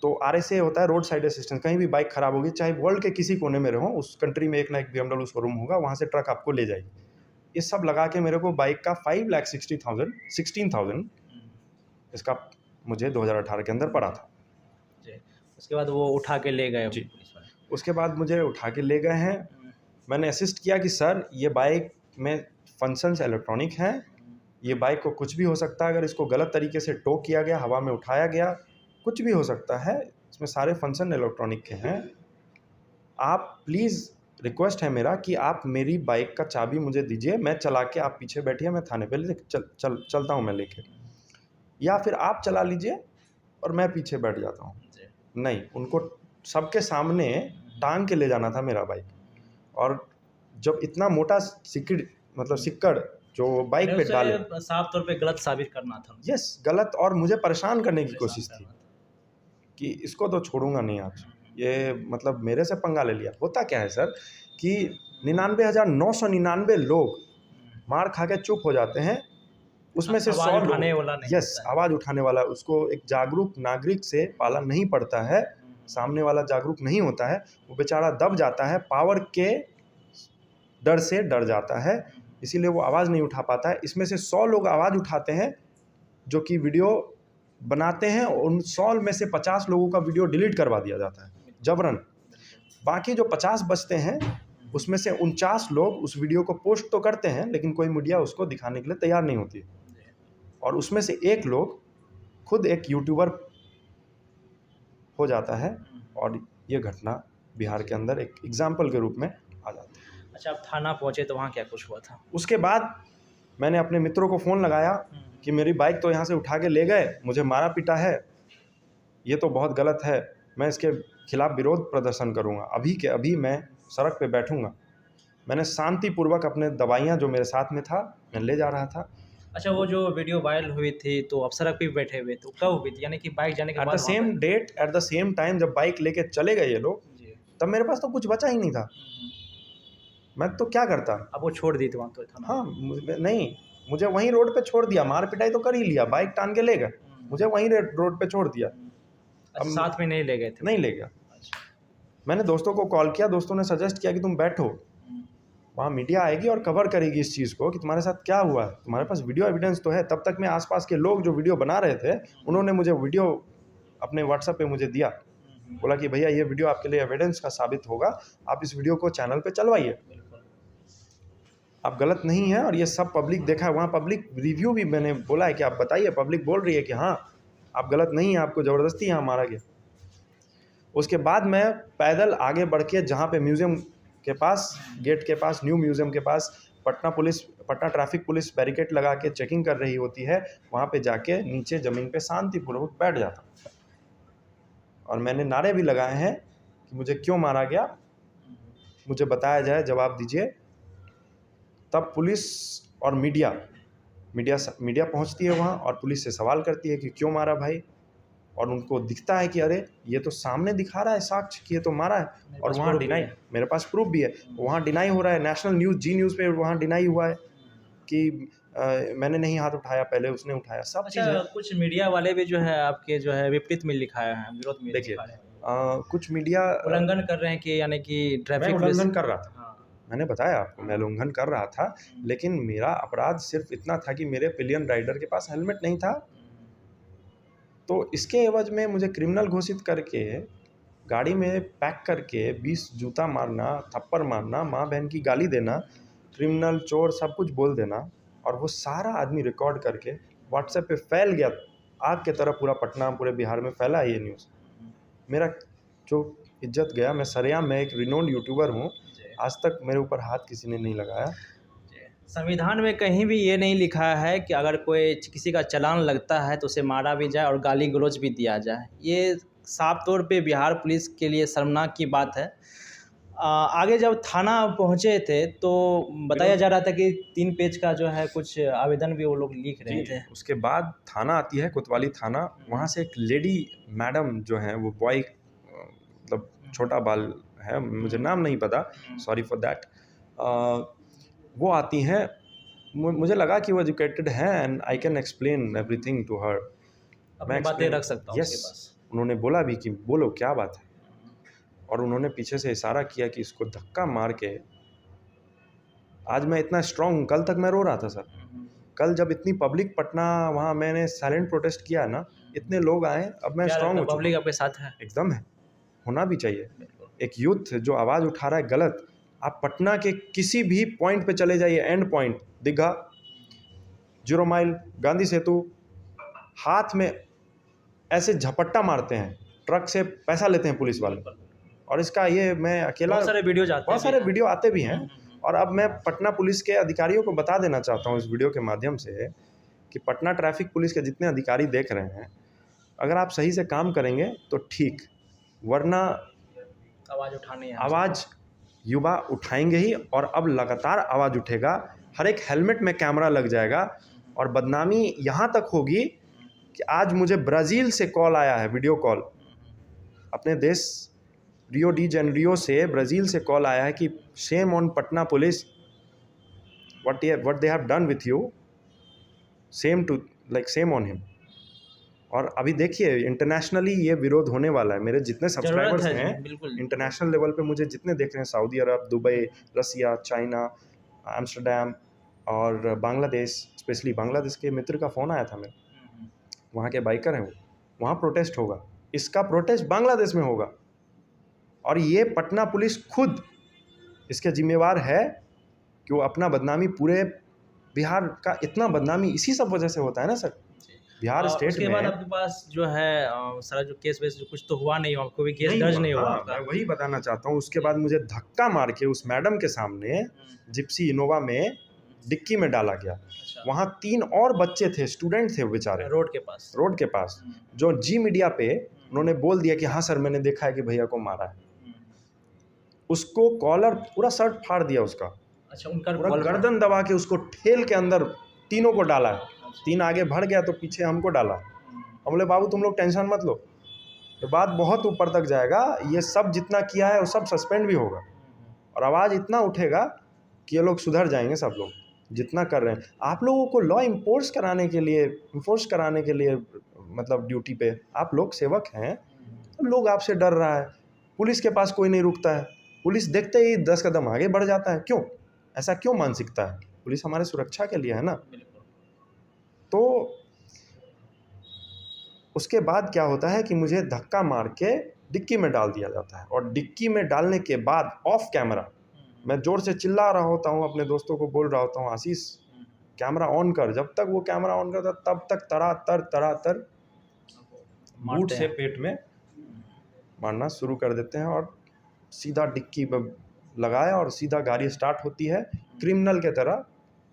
तो RSA होता है रोड साइड असिस्टेंस। कहीं भी बाइक ख़राब होगी, चाहे वर्ल्ड के किसी कोने में रहो, उस कंट्री में एक ना एक BMW शोरूम होगा, वहाँ से ट्रक आपको ले जाएगी। ये सब लगा के मेरे को बाइक का 5,60,000 इसका मुझे 2018 के अंदर पड़ा था। उसके बाद वो उठा के ले गए जी, उसके बाद मुझे उठा के ले गए हैं। मैंने असिस्ट किया कि सर ये बाइक में फंक्शंस इलेक्ट्रॉनिक हैं, ये बाइक को कुछ भी हो सकता है, अगर इसको गलत तरीके से टो किया गया, हवा में उठाया गया, कुछ भी हो सकता है, इसमें सारे फंक्शन इलेक्ट्रॉनिक के हैं। आप प्लीज़, रिक्वेस्ट है मेरा कि आप मेरी बाइक का चाबी मुझे दीजिए, मैं चला के, आप पीछे बैठिए, मैं थाने पे चलता हूँ मैं लेके, या फिर आप चला लीजिए और मैं पीछे बैठ जाता हूँ। नहीं, उनको सबके सामने टांग के ले जाना था मेरा बाइक। और जब इतना मोटा मतलब सिक्कड़ जो बाइक पे डाले, साफ तौर पे गलत साबित करना था। यस, गलत, और मुझे परेशान करने की कोशिश थी कि इसको तो छोड़ूंगा नहीं आज, ये मतलब मेरे से पंगा ले लिया। होता क्या है सर कि 99,999 लोग मार खा के चुप हो जाते हैं, उसमें से 100 लोग, यस, आवाज़ उठाने वाला, उसको एक जागरूक नागरिक से पाला नहीं पड़ता है, सामने वाला जागरूक नहीं होता है, वो बेचारा दब जाता है, पावर के डर से डर जाता है, इसीलिए वो आवाज़ नहीं उठा पाता है। इसमें से 100 लोग आवाज़ उठाते हैं जो कि वीडियो बनाते हैं, उन 100 में से 50 लोगों का वीडियो डिलीट करवा दिया जाता है जबरन। बाकी जो 50 बचते हैं उसमें से 49 लोग उस वीडियो को पोस्ट तो करते हैं, लेकिन कोई मीडिया उसको दिखाने के लिए तैयार नहीं होती, और उसमें से एक लोग खुद एक यूट्यूबर हो जाता है, और ये घटना बिहार के अंदर एक एग्जाम्पल के रूप में आ जाती है। अच्छा, आप थाना पहुँचे तो वहाँ क्या कुछ हुआ था? उसके बाद मैंने अपने मित्रों को फ़ोन लगाया कि मेरी बाइक तो यहाँ से उठा के ले गए, मुझे मारा पीटा है, ये तो बहुत गलत है, मैं इसके खिलाफ़ विरोध प्रदर्शन करूँगा, अभी के अभी मैं सड़क पे बैठूँगा। मैंने शांतिपूर्वक अपने दवाइयाँ जो मेरे साथ में था मैं ले जा रहा था। अच्छा, वो जो वीडियो वायरल हुई थी तो आप सड़क पे बैठे हुए, तो कब हुई थी? यानी कि बाइक जाने के बाद? At the same date, at the same time, जब बाइक लेके चले गए ये लोग, तब मेरे पास तो कुछ बचा ही नहीं था, मैं तो क्या करता। अब वो छोड़ दी थी वहाँ तो था? हाँ, नहीं, मुझे वहीं रोड पे छोड़ दिया, मार पिटाई तो कर ही लिया, बाइक टान के ले गए, मुझे वहीं रोड पे छोड़ दिया। अब साथ में नहीं ले गए थे? नहीं ले गया। मैंने दोस्तों को कॉल किया, दोस्तों ने सजेस्ट किया कि तुम बैठो, वहाँ मीडिया आएगी और कवर करेगी इस चीज़ को कि तुम्हारे साथ क्या हुआ है, तुम्हारे पास वीडियो एविडेंस तो है। तब तक मैं आसपास के लोग जो वीडियो बना रहे थे उन्होंने मुझे वीडियो अपने व्हाट्सएप पे मुझे दिया, बोला कि भैया ये वीडियो आपके लिए एविडेंस का साबित होगा, आप इस वीडियो को चैनल पे चलवाइए, आप गलत नहीं है, और ये सब पब्लिक देखा है। वहाँ पब्लिक रिव्यू भी मैंने बोला है कि आप बताइए, पब्लिक बोल रही है कि हाँ आप गलत नहीं है, आपको ज़बरदस्ती यहाँ मारा गया। उसके बाद मैं पैदल आगे बढ़ के जहाँ पे म्यूज़ियम के पास, गेट के पास, न्यू म्यूज़ियम के पास पटना ट्रैफिक पुलिस बैरिकेड लगा के चेकिंग कर रही होती है, वहाँ पे जाके नीचे ज़मीन पे शांतिपूर्वक बैठ जाता, और मैंने नारे भी लगाए हैं कि मुझे क्यों मारा गया, मुझे बताया जाए, जवाब दीजिए। तब पुलिस और मीडिया पहुंचती है वहाँ और पुलिस से सवाल करती है कि क्यों मारा भाई, और उनको दिखता है कि अरे ये तो सामने दिखा रहा है साक्ष्य कि ये तो मारा है, और वहाँ डिनाई, मेरे पास प्रूफ भी है, वहाँ डिनाई हो रहा है। नेशनल न्यूज़, जी न्यूज़ पे वहाँ डिनाई हुआ है कि मैंने नहीं हाथ उठाया, पहले उसने उठाया, सब चीज़। कुछ मीडिया वाले भी जो है आपके जो है विपरीत में लिखाया है, विरोध में। देखिए कुछ मीडिया उल्लंघन कर रहे हैं कि यानी कि ट्रैफिक उल्लंघन कर रहा था, मैंने बताया आपको, मैं उल्लंघन कर रहा था, लेकिन मेरा अपराध सिर्फ इतना था कि मेरे पिलियन राइडर के पास हेलमेट नहीं था, तो इसके एवज में मुझे क्रिमिनल घोषित करके गाड़ी में पैक करके 20 जूता मारना, थप्पड़ मारना, माँ बहन की गाली देना, क्रिमिनल, चोर, सब कुछ बोल देना, और वो सारा आदमी रिकॉर्ड करके व्हाट्सएप पे फैल गया, आग के तरह पूरा पटना, पूरे बिहार में फैला ये न्यूज़। मेरा जो इज्जत गया, मैं सरेआम, मैं एक रिनोन्ड यूट्यूबर हूँ, आज तक मेरे ऊपर हाथ किसी ने नहीं लगाया। संविधान में कहीं भी ये नहीं लिखा है कि अगर कोई किसी का चालान लगता है तो उसे मारा भी जाए और गाली गलौज भी दिया जाए, ये साफ तौर पे बिहार पुलिस के लिए शर्मनाक की बात है। आगे जब थाना पहुँचे थे तो बताया जा रहा था कि 3 पेज का जो है कुछ आवेदन भी वो लोग लिख रहे थे। उसके बाद थाना आती है, कोतवाली थाना, वहाँ से एक लेडी मैडम जो है, वो बॉय मतलब छोटा बाल है, मुझे नाम नहीं पता, सॉरी फॉर दैट, वो आती हैं। मुझे लगा कि वो एजुकेटेड हैं and I can explain everything to her, मैं बातें रख सकता हूँ। यस, उन्होंने बोला भी कि बोलो क्या बात है, और उन्होंने पीछे से इशारा किया कि इसको धक्का मार के, आज मैं इतना स्ट्रांग हूँ, कल तक मैं रो रहा था सर, कल जब इतनी पब्लिक पटना, वहाँ मैंने साइलेंट प्रोटेस्ट किया ना, इतने लोग आए, अब मैं स्ट्रांग हूँ। पब्लिक आपके साथ है? एकदम है, होना भी चाहिए। एक यूथ जो आवाज़ उठा रहा है गलत, आप पटना के किसी भी पॉइंट पे चले जाइए, end point, Digha, 0 mile, Gandhi Setu, हाथ में ऐसे झपट्टा मारते हैं, ट्रक से पैसा लेते हैं पुलिस वाले, और इसका ये मैं अकेला, बहुत सारे वीडियो आते भी हैं। और अब मैं पटना पुलिस के अधिकारियों को बता देना चाहता हूँ इस वीडियो के माध्यम से कि पटना ट्रैफिक पुलिस के जितने अधिकारी देख रहे हैं, अगर आप सही से काम करेंगे तो ठीक, वरना आवाज़ युवा उठाएंगे ही, और अब लगातार आवाज़ उठेगा हर एक हेलमेट में कैमरा लग जाएगा और बदनामी यहाँ तक होगी कि आज मुझे ब्राज़ील से कॉल आया है, वीडियो कॉल, अपने देश रियो डी जेनेरियो से ब्राज़ील से कॉल आया है कि shame on Patna police, what they have done with you, same on him. और अभी देखिए इंटरनेशनली ये विरोध होने वाला है। मेरे जितने सब्सक्राइबर्स हैं इंटरनेशनल लेवल पे, मुझे जितने देख रहे हैं, सऊदी अरब, दुबई, रसिया, चाइना, एम्स्टर्डम और बांग्लादेश, स्पेशली बांग्लादेश के मित्र का फ़ोन आया था मेरे, वहाँ के बाइकर हैं वो, वहाँ प्रोटेस्ट होगा, इसका प्रोटेस्ट बांग्लादेश में होगा। और ये पटना पुलिस खुद इसके जिम्मेवार है कि वो अपना बदनामी, पूरे बिहार का इतना बदनामी इसी सब वजह से होता है ना सर, बिहार स्टेट उसके में। बाद आपके पास जो है सारा जो केस वेस कुछ तो हुआ नहीं, आपको भी केस दर्ज नहीं हुआ आपका? मैं वही बताना चाहता हूँ। उसके बाद मुझे धक्का मार के उस मैडम के सामने जिप्सी इनोवा में डिक्की में डाला गया। अच्छा। वहाँ 3 और बच्चे थे, स्टूडेंट थे बेचारे, रोड के पास जो जी मीडिया पे उन्होंने बोल दिया कि हाँ सर मैंने देखा है कि भैया को मारा है। उसको कॉलर पूरा शर्ट फाड़ दिया उसका। अच्छा, उनका पूरा गर्दन दबा के उसको ठेल के अंदर तीनों को डाला है। 3 आगे बढ़ गया तो पीछे हमको डाला। हम बोले बाबू तुम लोग टेंशन मत लो, तो बात बहुत ऊपर तक जाएगा, ये सब जितना किया है वो सब सस्पेंड भी होगा और आवाज़ इतना उठेगा कि ये लोग सुधर जाएंगे सब लोग जितना कर रहे हैं। आप लोगों को लॉ इन्फोर्स कराने के लिए मतलब ड्यूटी पे आप लोग सेवक हैं, तो लोग आपसे डर रहा है, पुलिस के पास कोई नहीं रुकता है, पुलिस देखते ही 10 कदम आगे बढ़ जाता है। क्यों ऐसा, क्यों मानसिकता है? पुलिस हमारे सुरक्षा के लिए है ना। तो उसके बाद क्या होता है कि मुझे धक्का मार के डिक्की में डाल दिया जाता है और डिक्की में डालने के बाद ऑफ कैमरा मैं ज़ोर से चिल्ला रहा होता हूँ, अपने दोस्तों को बोल रहा होता हूँ आशीष कैमरा ऑन कर। जब तक वो कैमरा ऑन करता तब तक तरातर बूट से पेट में मारना शुरू कर देते हैं और सीधा डिक्की में लगाया और सीधा गाड़ी स्टार्ट होती है। क्रिमिनल के तरह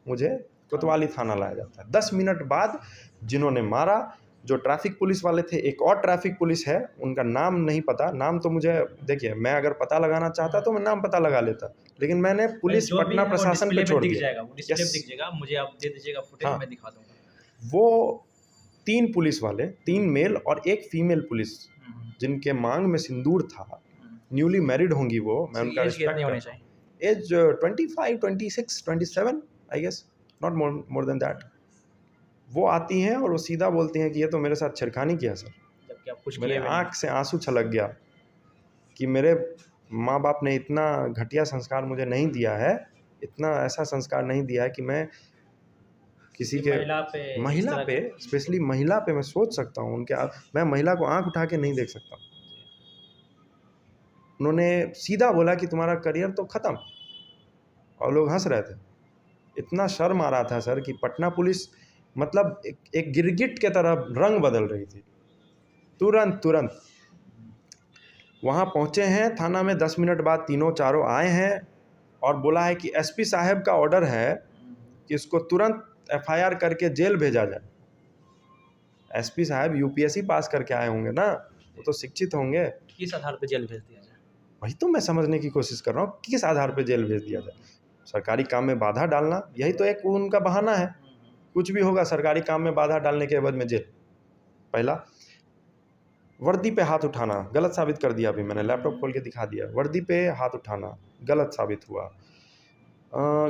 मुझे कोतवाली थाना लाया जाता है। 10 मिनट बाद जिन्होंने मारा, जो ट्रैफिक पुलिस वाले थे, एक और ट्रैफिक पुलिस है, उनका नाम नहीं पता। नाम तो मुझे, देखिए मैं अगर पता लगाना चाहता तो मैं नाम पता लगा लेता, लेकिन मैंने पुलिस पटना प्रशासन पे छोड़ दिया। मुझे आप दे दीजिएगा फुटेज, मैं दिखा दूंगा। वो 3 पुलिस वाले, 3 मेल और 1 फीमेल पुलिस, जिनके मांग में सिंदूर था, न्यूली मैरिड होंगी वो, मैं उनका रिस्पेक्ट करता हूं। Age 25, 26, 27 I guess, not more than that. वो आती हैं और वो सीधा बोलती हैं कि ये तो मेरे साथ छेड़खानी किया सर। जबकि आप कुछ मेरे आँख से आंसू छलक गया कि मेरे माँ बाप ने इतना घटिया संस्कार मुझे नहीं दिया है, इतना ऐसा संस्कार नहीं दिया है कि मैं किसी के महिला पे स्पेशली महिला पे मैं सोच सकता हूँ उनके। मैं महिला को आंख उठा के नहीं देख सकता। उन्होंने सीधा बोला कि तुम्हारा करियर तो ख़त्म, और लोग हंस रहे थे। इतना शर्म आ रहा था सर कि पटना पुलिस मतलब एक गिरगिट के तरह रंग बदल रही थी। तुरंत वहाँ पहुँचे हैं थाना में, 10 मिनट बाद तीनों चारों आए हैं और बोला है कि एसपी साहब का ऑर्डर है कि इसको तुरंत FIR करके जेल भेजा जाए। एसपी साहब यूपीएससी पास करके आए होंगे ना, वो तो शिक्षित होंगे। किस आधार पर जेल भेज दिया जाए, वही तो मैं समझने की कोशिश कर रहा हूँ, किस आधार पर जेल भेज दिया जाए? सरकारी काम में बाधा डालना, यही तो एक उनका बहाना है। कुछ भी होगा, सरकारी काम में बाधा डालने के एवज में जेल। पहला, वर्दी पे हाथ उठाना गलत साबित कर दिया। अभी मैंने लैपटॉप खोल के दिखा दिया, वर्दी पे हाथ उठाना गलत साबित हुआ।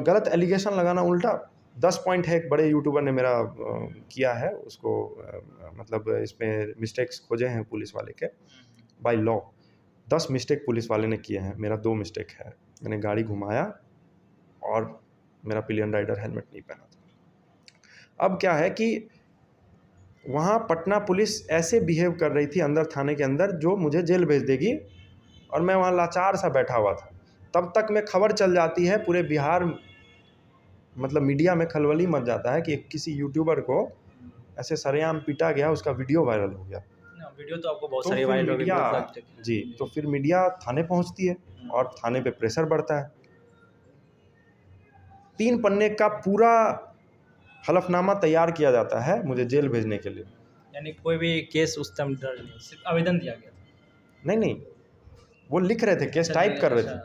गलत एलिगेशन लगाना उल्टा। 10 पॉइंट है, एक बड़े यूट्यूबर ने मेरा किया है, उसको मतलब इसमें मिस्टेक्स खोजे हैं पुलिस वाले के बाय लॉ। 10 मिस्टेक पुलिस वाले ने किए हैं, मेरा 2 मिस्टेक है। मैंने गाड़ी घुमाया और मेरा पिलियन राइडर हेलमेट नहीं पहना था। अब क्या है कि वहाँ पटना पुलिस ऐसे बिहेव कर रही थी अंदर थाने के अंदर, जो मुझे जेल भेज देगी, और मैं वहाँ लाचार सा बैठा हुआ था। तब तक में खबर चल जाती है पूरे बिहार, मतलब मीडिया में खलबली मच जाता है कि किसी यूट्यूबर को ऐसे सरेआम पीटा गया, उसका वीडियो वायरल हो गया। वीडियो तो आपको बहुत सारी वायरल हो गई जी। तो फिर मीडिया थाने पहुँचती है और थाने पे प्रेशर बढ़ता है। 3 पन्ने का पूरा हलफनामा तैयार किया जाता है मुझे जेल भेजने के लिए। यानी कोई भी केस उस टाइम दर्ज नहीं, सिर्फ आवेदन दिया गया था? नहीं, वो लिख रहे थे, केस टाइप कर रहे थे।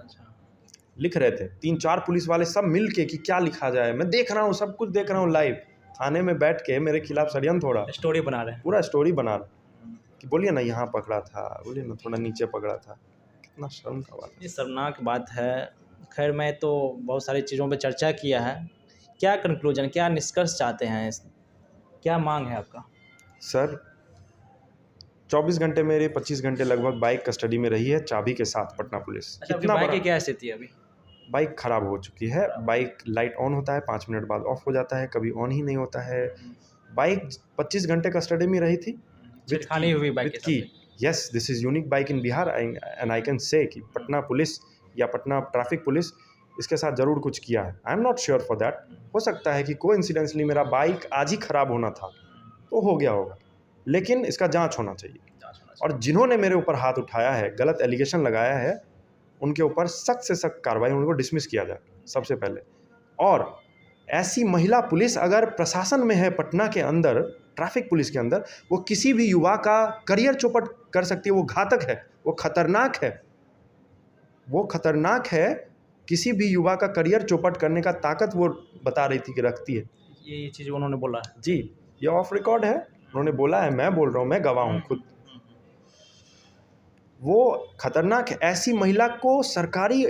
लिख रहे थे, 3-4 पुलिस वाले सब मिल के कि क्या लिखा जाए। मैं देख रहा हूँ, सब कुछ देख रहा हूँ लाइव, थाने में बैठ के मेरे खिलाफ षड्यंत्र हो रहा, स्टोरी बना रहे हैं। पूरा स्टोरी बना रहा कि बोलिए ना यहाँ पकड़ा था, बोलिए ना थोड़ा नीचे पकड़ा था। कितना शर्म का बात है। ये शर्मनाक बात है। खैर, मैं तो बहुत सारी चीज़ों पे चर्चा किया है। क्या कंक्लूजन, क्या निष्कर्ष चाहते हैं, क्या मांग है आपका? सर 24 घंटे मेरे 25 घंटे लगभग बाइक कस्टडी में रही है चाबी के साथ पटना पुलिस। अच्छा, कितना बाइक बड़ा, की क्या स्थिति है अभी? बाइक ख़राब हो चुकी है। बाइक लाइट ऑन होता है, 5 मिनट बाद ऑफ हो जाता है, कभी ऑन ही नहीं होता है। बाइक 25 घंटे कस्टडी में रही थी छेड़खानी हुई बाइक के की। साथ। Yes, this is unique bike in Bihar and I can say कि पटना पुलिस या पटना ट्रैफिक पुलिस इसके साथ ज़रूर कुछ किया है। I am not sure for that. हो सकता है कि कोइंसिडेंटली मेरा बाइक आज ही ख़राब होना था तो हो गया होगा, लेकिन इसका जांच होना चाहिए। और जिन्होंने मेरे ऊपर हाथ उठाया है, गलत एलिगेशन लगाया है, उनके ऊपर सख्त से सख्त कार्रवाई, उनको डिसमिस किया जाए सबसे पहले। और ऐसी महिला पुलिस अगर प्रशासन में है पटना के अंदर, ट्रैफिक पुलिस के अंदर, वो किसी भी युवा का करियर चौपट कर सकती है। वो घातक है, वो खतरनाक है, वो खतरनाक है। किसी भी युवा का करियर चौपट करने का ताकत वो बता रही थी कि रखती है। ये चीज़ उन्होंने बोला है जी, ये ऑफ रिकॉर्ड है, उन्होंने बोला है, मैं बोल रहा हूँ, मैं गवाह हूँ खुद। वो खतरनाक है। ऐसी महिला को सरकारी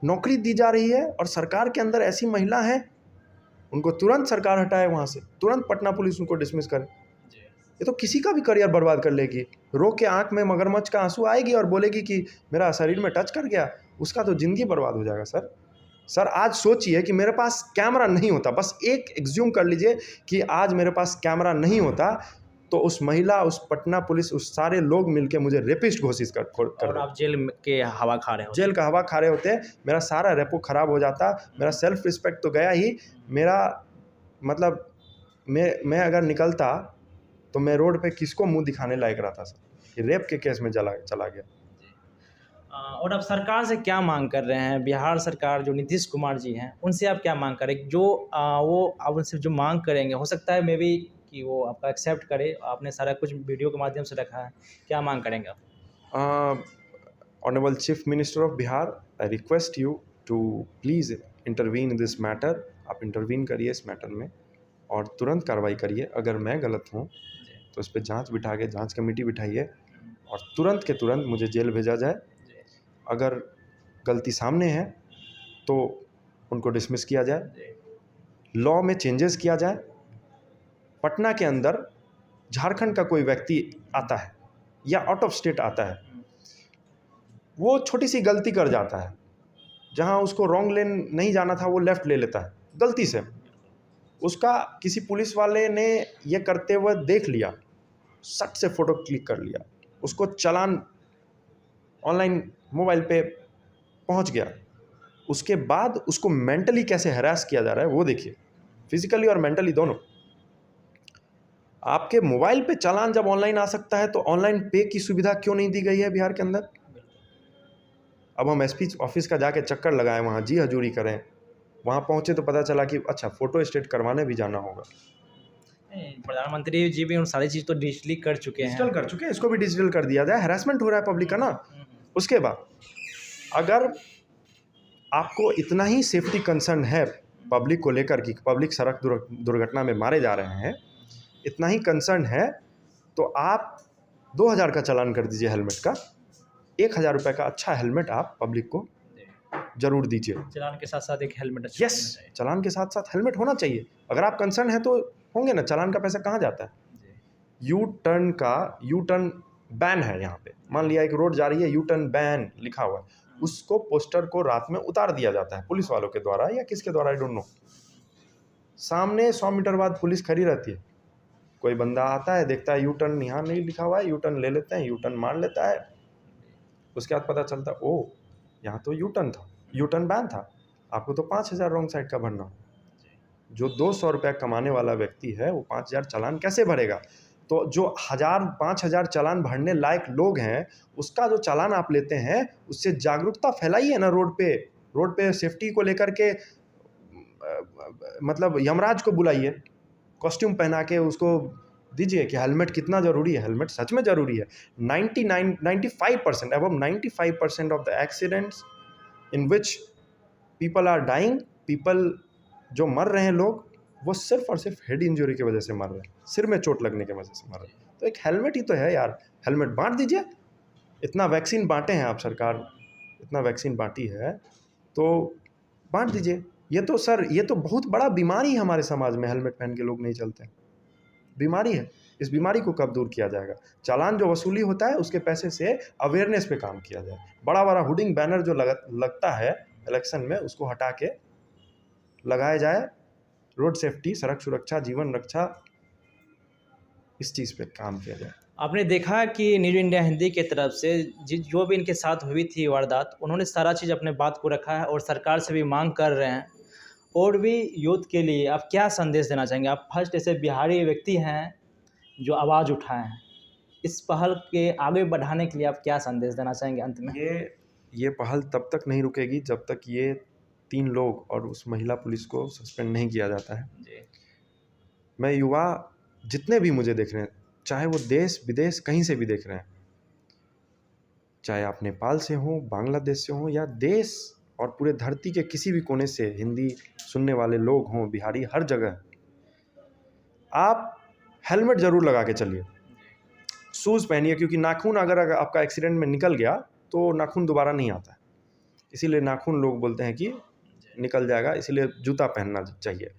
नौकरी दी जा रही है और सरकार के अंदर ऐसी महिला है, उनको तुरंत सरकार हटाए वहाँ से, तुरंत पटना पुलिस उनको डिसमिस करे। ये तो किसी का भी करियर बर्बाद कर लेगी। रो के आंख में मगरमच्छ का आंसू आएगी और बोलेगी कि मेरा शरीर में टच कर गया, उसका तो ज़िंदगी बर्बाद हो जाएगा। सर आज सोचिए कि मेरे पास कैमरा नहीं होता, बस एक एग्ज्यूम कर लीजिए कि आज मेरे पास कैमरा नहीं होता, तो उस महिला, उस पटना पुलिस, उस सारे लोग मिलके मुझे रेपिस्ट घोषित कर और आप जेल के हवा खा रहे हो। जेल का हवा खा रहे होते, मेरा सारा रेपो खराब हो जाता, मेरा सेल्फ रिस्पेक्ट तो गया ही, मेरा मतलब मैं अगर निकलता तो मैं रोड पे किसको मुंह दिखाने लायक रहता सर, कि रेप के केस में चला गया। और आप सरकार से क्या मांग कर रहे हैं? बिहार सरकार जो नीतीश कुमार जी हैं, उनसे आप क्या मांग करें? जो वो आप उनसे जो मांग करेंगे, हो सकता है मे बी कि वो आपका एक्सेप्ट करे। आपने सारा कुछ वीडियो के माध्यम से रखा है, क्या मांग करेंगे आप? Honourable chief minister of Bihar, I request you to please intervene in this matter. आप इंटरवीन करिए इस मैटर में और तुरंत कार्रवाई करिए। अगर मैं गलत हूँ तो इस पर जांच बिठा के जांच कमेटी बिठाइए और तुरंत के तुरंत मुझे जेल भेजा जाए। अगर गलती सामने है तो उनको डिसमिस किया जाए, लॉ में चेंजेस किया जाए। पटना के अंदर झारखंड का कोई व्यक्ति आता है या आउट ऑफ स्टेट आता है, वो छोटी सी गलती कर जाता है, जहां उसको रॉन्ग लेन नहीं जाना था वो लेफ़्ट ले लेता है गलती से। उसका किसी पुलिस वाले ने ये करते हुए देख लिया, सट से फ़ोटो क्लिक कर लिया, उसको चालान ऑनलाइन मोबाइल पे पहुंच गया। उसके बाद उसको मेंटली कैसे हैरास किया जा रहा है वो देखिए, फिजिकली और मेंटली दोनों। आपके मोबाइल पे चालान जब ऑनलाइन आ सकता है तो ऑनलाइन पे की सुविधा क्यों नहीं दी गई है बिहार के अंदर? अब हम एसपी ऑफिस का जाके चक्कर लगाएं, वहाँ जी हजूरी करें, वहाँ पहुँचे तो पता चला कि अच्छा फ़ोटो स्टेट करवाने भी जाना होगा। प्रधानमंत्री जी भी उन सारी चीज़ तो डिजिटली कर चुके हैं। डिजिटल कर चुके हैं, इसको भी डिजिटल कर दिया जाए। हैरेसमेंट हो रहा है पब्लिक का ना। उसके बाद अगर आपको इतना ही सेफ्टी कंसर्न है पब्लिक को लेकर कि पब्लिक सड़क दुर्घटना में मारे जा रहे हैं, इतना ही कंसर्न है तो आप 2000 का चालान कर दीजिए हेलमेट का। 1000 रुपये का अच्छा हेलमेट आप पब्लिक को जरूर दीजिए। चालान के साथ साथ एक हेलमेट अच्छा यस, चालान के साथ साथ हेलमेट होना चाहिए। अगर आप कंसर्न है तो होंगे ना, चालान का पैसा कहाँ जाता है? यू टर्न बैन है यहाँ पे। मान लिया एक रोड जा रही है, यू टर्न बैन लिखा हुआ है, उसको पोस्टर को रात में उतार दिया जाता है पुलिस वालों के द्वारा या किसके द्वारा, आई डोंट नो। सामने 100 मीटर बाद पुलिस खड़ी रहती है, कोई बंदा आता है, देखता है यू टर्न यहाँ नहीं लिखा हुआ है, यू टर्न ले लेते हैं, यू टर्न मार लेता है। उसके बाद पता चलता ओ यहाँ तो यू टर्न था, यू टर्न बैन था, आपको तो 5000 रॉन्ग साइड का भरना। जो 200 रुपया कमाने वाला व्यक्ति है वो 5000 चालान कैसे भरेगा? तो जो 5000 चालान भरने लायक लोग हैं, उसका जो चालान आप लेते हैं उससे जागरूकता फैलाइए ना रोड पे सेफ्टी को लेकर के। मतलब यमराज को बुलाइए, कॉस्ट्यूम पहना के उसको दीजिए कि हेलमेट कितना ज़रूरी है। हेलमेट सच में ज़रूरी है। 95% above 95% of the accidents in which people are dying, people जो मर रहे हैं लोग, वो सिर्फ और सिर्फ हेड इंजरी की वजह से मर रहे हैं, सिर में चोट लगने की वजह से मर रहे हैं। तो एक हेलमेट ही तो है यार, हेलमेट बांट दीजिए। इतना वैक्सीन बांटे हैं आप, सरकार इतना वैक्सीन बांटी है तो बांट दीजिए। ये तो सर, ये तो बहुत बड़ा बीमारी है हमारे समाज में, हेलमेट पहन के लोग नहीं चलते, बीमारी है। इस बीमारी को कब दूर किया जाएगा? चालान जो वसूली होता है उसके पैसे से अवेयरनेस पे काम किया जाए। बड़ा बड़ा हुडिंग बैनर जो लगता है इलेक्शन में, उसको हटा के लगाया जाए रोड सेफ्टी, सड़क सुरक्षा, जीवन रक्षा, इस चीज़ पे काम किया जाए। आपने देखा कि न्यूज़ इंडिया हिंदी की तरफ से जो भी इनके साथ हुई थी वारदात, उन्होंने सारा चीज़ अपने बात को रखा है और सरकार से भी मांग कर रहे हैं। और भी यूथ के लिए आप क्या संदेश देना चाहेंगे? आप फर्स्ट ऐसे बिहारी व्यक्ति हैं जो आवाज़ उठाए हैं, इस पहल के आगे बढ़ाने के लिए आप क्या संदेश देना चाहेंगे अंत में? ये पहल तब तक नहीं रुकेगी जब तक ये 3 लोग और उस महिला पुलिस को सस्पेंड नहीं किया जाता है। जी। मैं युवा जितने भी मुझे देख रहे हैं, चाहे वो देश विदेश कहीं से भी देख रहे हैं, चाहे आप नेपाल से हों, बांग्लादेश से हों, या देश और पूरे धरती के किसी भी कोने से हिंदी सुनने वाले लोग हों, बिहारी, हर जगह आप हेलमेट ज़रूर लगा के चलिए, शूज़ पहनिए, क्योंकि नाखून अगर आपका एक्सीडेंट में निकल गया तो नाखून दोबारा नहीं आता है। इसीलिए नाखून लोग बोलते हैं कि निकल जाएगा, इसीलिए जूता पहनना चाहिए।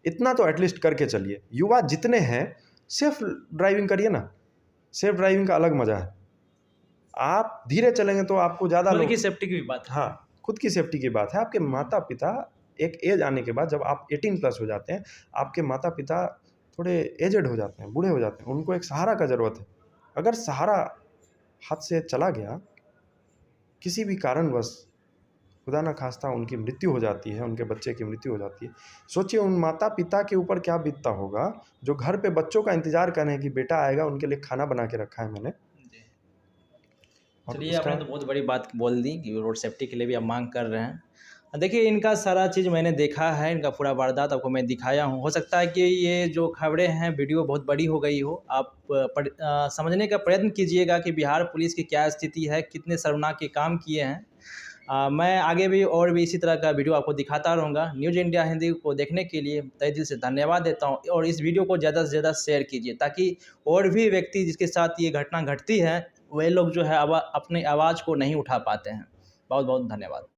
इतना तो एटलीस्ट करके चलिए। युवा जितने हैं, सेफ ड्राइविंग करिए ना, सेफ ड्राइविंग का अलग मज़ा है। आप धीरे चलेंगे तो आपको ज़्यादा खुद की सेफ्टी की भी बात है। हाँ, खुद की सेफ्टी की बात है। आपके माता पिता एक एज आने के बाद, जब आप 18+ हो जाते हैं, आपके माता पिता थोड़े एजेड हो जाते हैं, बूढ़े हो जाते हैं, उनको एक सहारा का ज़रूरत है। अगर सहारा हाथ से चला गया, किसी भी कारणवश खुदा ना खास्ता उनकी मृत्यु हो जाती है, उनके बच्चे की मृत्यु हो जाती है, सोचिए उन माता पिता के ऊपर क्या बीतता होगा, जो घर पे बच्चों का इंतज़ार कर रहे हैं कि बेटा आएगा, उनके लिए खाना बना के रखा है मैंने। चलिए, आपने तो बहुत बड़ी बात बोल दी कि रोड सेफ्टी के लिए भी आप मांग कर रहे हैं। देखिए, इनका सारा चीज़ मैंने देखा है, इनका पूरा वारदात आपको मैं दिखाया हूँ। हो सकता है कि ये जो खबरें हैं, वीडियो बहुत बड़ी हो गई हो। आप समझने का प्रयत्न कीजिएगा कि बिहार पुलिस की क्या स्थिति है, कितने शर्मनाक के काम किए हैं। मैं आगे भी और भी इसी तरह का वीडियो आपको दिखाता रहूँगा। न्यूज़ इंडिया हिंदी को देखने के लिए तहे दिल से धन्यवाद देता हूँ, और इस वीडियो को ज़्यादा से ज़्यादा शेयर कीजिए, ताकि और भी व्यक्ति जिसके साथ ये घटना घटती है, वे लोग जो है अपनी आवाज़ को नहीं उठा पाते हैं। बहुत बहुत धन्यवाद।